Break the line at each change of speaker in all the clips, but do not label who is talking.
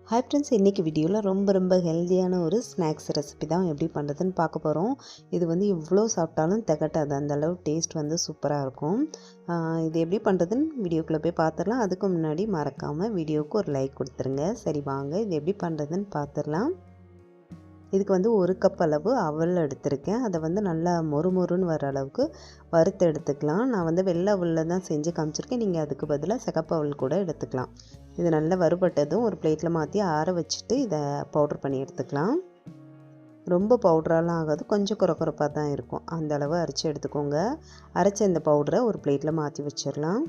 Hi friends, இன்றைக்கி வீடியோவில் ரொம்ப ஹெல்த்தியான ஒரு ஸ்நாக்ஸ் ரெசிபி தான் எப்படி பண்ணுறதுன்னு பார்க்க போகிறோம். இது வந்து எவ்வளோ சாப்பிட்டாலும் திகட்டாது, அந்தளவு டேஸ்ட் வந்து சூப்பராக இருக்கும். இது எப்படி பண்ணுறதுன்னு வீடியோக்குள்ளே போய் பார்த்துடலாம். அதுக்கு முன்னாடி மறக்காமல் வீடியோவுக்கு ஒரு லைக் கொடுத்துருங்க. சரி வாங்க, இது எப்படி பண்ணுறதுன்னு பார்த்துடலாம். இதுக்கு வந்து 1 கப் அளவு அவல் எடுத்திருக்கேன். அதை வந்து நல்லா மொறுமொறுன்னு வர அளவுக்கு வறுத்து எடுத்துக்கலாம். நான் வந்து வெள்ளை அவலில் தான் செஞ்சு காமிச்சிருக்கேன். நீங்கள் அதுக்கு பதிலாக சிகப்பு அவல் கூட எடுத்துக்கலாம். இது நல்லா வறுபட்டதும் ஒரு பிளேட்டில் மாற்றி ஆற வச்சுட்டு இதை பவுட்ரு பண்ணி எடுத்துக்கலாம். ரொம்ப பவுட்ரெலாம் ஆகாது, கொஞ்சம் குறப்பாக தான் இருக்கும். அந்த அளவு அரைச்சி எடுத்துக்கோங்க. அரைச்ச இந்த பவுடரை ஒரு பிளேட்டில் மாற்றி வச்சிடலாம்.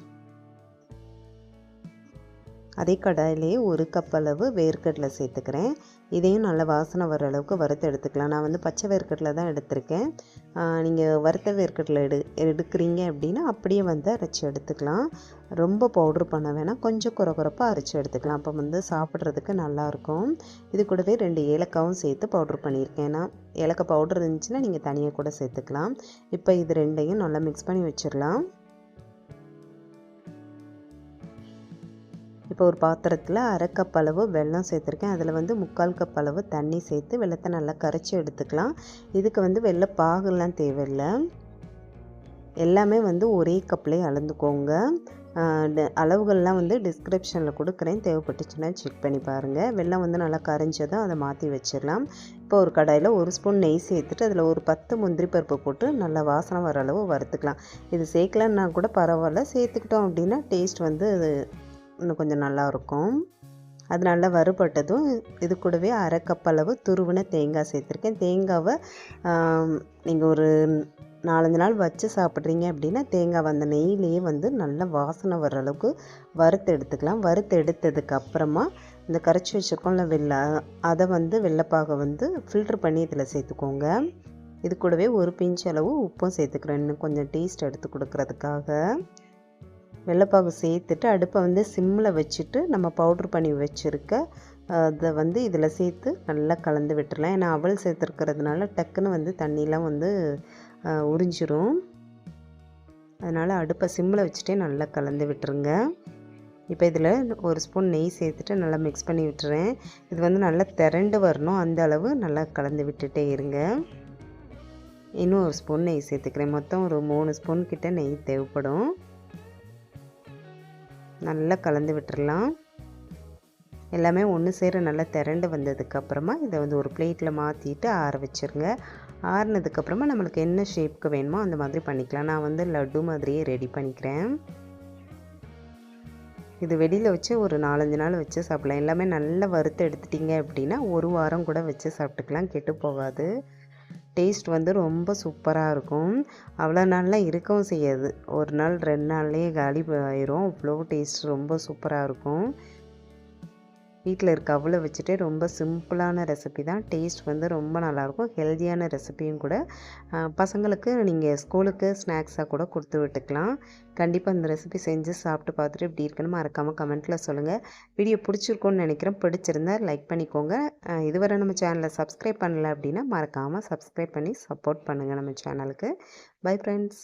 அதே கடாயிலே 1 கப் அளவு வேர்க்கடலை சேர்த்துக்கிறேன். இதையும் நல்ல வாசனை வர அளவுக்கு வறுத்து எடுத்துக்கலாம். நான் வந்து பச்சை வேர்க்கடலை தான் எடுத்திருக்கேன். நீங்கள் வறுத்த வேர்க்கடலை எடுக்கிறீங்க அப்படின்னா அப்படியே வந்து அரைச்சி எடுத்துக்கலாம். ரொம்ப பவுட்ரு பண்ண வேணாம், கொஞ்சம் குறப்பாக அரைச்சி எடுத்துக்கலாம். அப்போ வந்து சாப்பிட்றதுக்கு நல்லாயிருக்கும். இது கூடவே 2 ஏலக்காவும் சேர்த்து பவுட்ரு பண்ணியிருக்கேன். நான் ஏலக்காய் பவுட்ரு இருந்துச்சுன்னா நீங்கள் தனியாக கூட சேர்த்துக்கலாம். இப்போ இது ரெண்டையும் நல்லா மிக்ஸ் பண்ணி வச்சிடலாம். இப்போ ஒரு பாத்திரத்தில் 1/2 கப் அளவு வெல்லம் சேர்த்துருக்கேன். அதில் வந்து 3/4 கப் அளவு தண்ணி சேர்த்து வெல்லத்தை நல்லா கரைச்சி எடுத்துக்கலாம். இதுக்கு வந்து வெல்ல பாகுலாம் தேவையில்லை. எல்லாமே வந்து ஒரே கப்லேயே அளந்துக்கோங்க. அளவுகள்லாம் வந்து டிஸ்கிரிப்ஷனில் கொடுக்குறேன், தேவைப்பட்டுச்சுன்னா செக் பண்ணி பாருங்கள். வெல்லம் வந்து நல்லா கரைஞ்சதும் அதை மாற்றி வச்சிடலாம். இப்போ ஒரு கடாயில் 1 ஸ்பூன் நெய் சேர்த்துட்டு அதில் ஒரு 10 முந்திரி பருப்பு போட்டு நல்லா வாசனை வர அளவு வறுத்துக்கலாம். இது சேர்க்கலன்னா கூட பரவாயில்ல, சேர்த்துக்கிட்டோம் அப்படின்னா டேஸ்ட் வந்து இன்னும் கொஞ்சம் நல்லாயிருக்கும். அது நல்லா வறுபட்டதும் இது கூடவே 1/2 கப் அளவு துருவின தேங்காய் சேர்த்துருக்கேன். தேங்காவை நீங்கள் ஒரு 4-5 நாள் வச்சு சாப்பிட்றீங்க அப்படின்னா தேங்காய் அந்த நெய்யிலேயே வந்து நல்லா வாசனை வர அளவுக்கு வறுத்து எடுத்துக்கலாம். வறுத்து எடுத்ததுக்கு அப்புறமா இந்த கரைச்சி வச்சுருக்கோம்ல அதை வந்து வெள்ளைப்பாகை வந்து ஃபில்ட்ரு பண்ணி இதில் சேர்த்துக்கோங்க. இது கூடவே ஒரு பிஞ்ச் அளவு உப்பும் சேர்த்துக்கிறேன், இன்னும் கொஞ்சம் டேஸ்ட் எடுத்து கொடுக்குறதுக்காக. வெள்ளைப்பாகு சேர்த்துட்டு அடுப்பை வந்து சிம்மில் வச்சுட்டு நம்ம பவுட்ரு பண்ணி வச்சுருக்க அதை வந்து இதில் சேர்த்து நல்லா கலந்து விட்டுடலாம். ஏன்னா அவல் சேர்த்துருக்கிறதுனால டக்குன்னு வந்து தண்ணிலாம் வந்து உறிஞ்சிரும். அதனால் அடுப்பை சிம்மில் வச்சுட்டே நல்லா கலந்து விட்டுருங்க. இப்போ இதில் 1 ஸ்பூன் நெய் சேர்த்துட்டு நல்லா மிக்ஸ் பண்ணி விட்டுறேன். இது வந்து நல்லா திரண்டு வரணும், அந்த அளவு நல்லா கலந்து விட்டுட்டே இருங்க. இன்னும் 1 ஸ்பூன் நெய் சேர்த்துக்கிறேன். மொத்தம் ஒரு 3 ஸ்பூன் கிட்ட நெய் தேவைப்படும். நல்லா கலந்து விட்டுறலாம். எல்லாமே ஒன்று சேர நல்லா திரண்டு வந்ததுக்கப்புறமா இதை வந்து ஒரு பிளேட்டில் மாற்றிட்டு ஆற வச்சுருங்க. ஆறினதுக்கப்புறமா நம்மளுக்கு என்ன ஷேப்புக்கு வேணுமோ அந்த மாதிரி பண்ணிக்கலாம். நான் வந்து லட்டு மாதிரியே ரெடி பண்ணிக்கிறேன். இது வெளியில் வச்சு ஒரு 4-5 நாள் வச்சு சாப்பிடலாம். எல்லாமே நல்லா வறுத்து எடுத்துட்டிங்க அப்படின்னா 1 வாரம் கூட வச்சு சாப்பிட்டுக்கலாம், கெட்டு போகாது. டேஸ்ட் வந்து ரொம்ப சூப்பராக இருக்கும். அவ்வளோ நாள்லாம் இருக்கவும் செய்யாது, 1 நாள் 2 நாள்லேயே காலி ஆயிரும். அவ்வளோ டேஸ்ட் ரொம்ப சூப்பராக இருக்கும். வீட்டில் இருக்க அவலை வச்சுட்டு ரொம்ப சிம்பிளான ரெசிபி தான். டேஸ்ட் வந்து ரொம்ப நல்லாயிருக்கும். ஹெல்த்தியான ரெசிபியும் கூட. பசங்களுக்கு நீங்கள் ஸ்கூலுக்கு ஸ்நாக்ஸாக கூட கொடுத்து விட்டுக்கலாம். கண்டிப்பாக இந்த ரெசிபி செஞ்சு சாப்பிட்டு பார்த்துட்டு இப்படி இருக்குன்னு மறக்காமல் கமெண்ட்டில் சொல்லுங்கள். வீடியோ பிடிச்சிருக்கோன்னு நினைக்கிறேன். பிடிச்சிருந்தா லைக் பண்ணிக்கோங்க. இதுவரை நம்ம சேனலை சப்ஸ்கிரைப் பண்ணல அப்படின்னா மறக்காமல் சப்ஸ்கிரைப் பண்ணி சப்போர்ட் பண்ணுங்கள் நம்ம சேனலுக்கு. Bye friends.